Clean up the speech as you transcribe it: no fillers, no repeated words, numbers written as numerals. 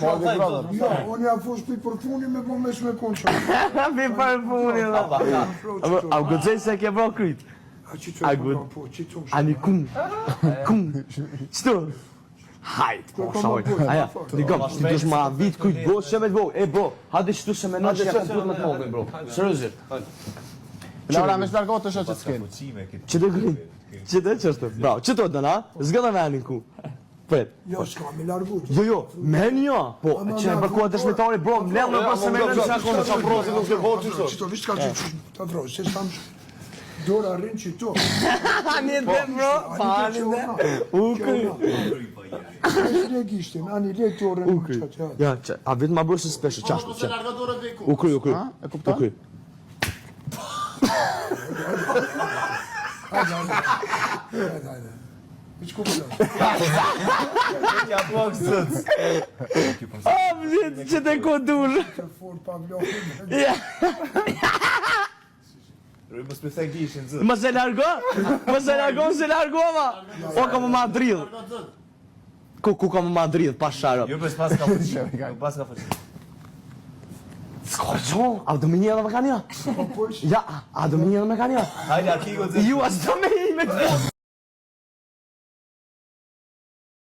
Jo, unë ja fush pi për puni me po mesh me konqa. Pi për puni. A u gëzej se ke bro kryt? A që që e po, që të më Ani kum. Qëto? Hajt, po shoj. Aja, digam, ti dush ma vit kujt bo, shemet bo. E bo, hadi qëtu se me në që ja komplet me të mogën, bro. Sërëzit. Laura, me shlargo të shoqë të s'ken. Që të gri? Që të qështë? Bravo, që të dëna? Zgëda me anin ku. Pret. Jo, s'ka me largu. Jo, me një, po, që e bërkua dëshmitari, bro, mledh me pas se me në që akome që aprozi nuk e bërë qështë. Që të vishë ka që të vrojë, se s'kam dora rinë që to. Ani dhe, bro, pa ani dhe. Ukry. Është legishtin, ani lektorën në Ukry. qatë. Ja, a vetë ma bërë se speshe, qashtu që. Ukry. E kupton? Ukry. Hajde. Hiç kupton. Ja blok sëtës. A, vjetë që të kodur. Që fort pa vlohën. Ja. Mos me thek ishin zë. Më se largova. O, ka më Madrid. Ku ka më Madrid, pas sharë. Jo, pas ka fëqin. Jo, pas ka fëqin. S'ka qo, a do me një edhe me ka një? Ja, a do me një edhe me ka një? Hajde, a kiko zë. Ju, a s'do me një me të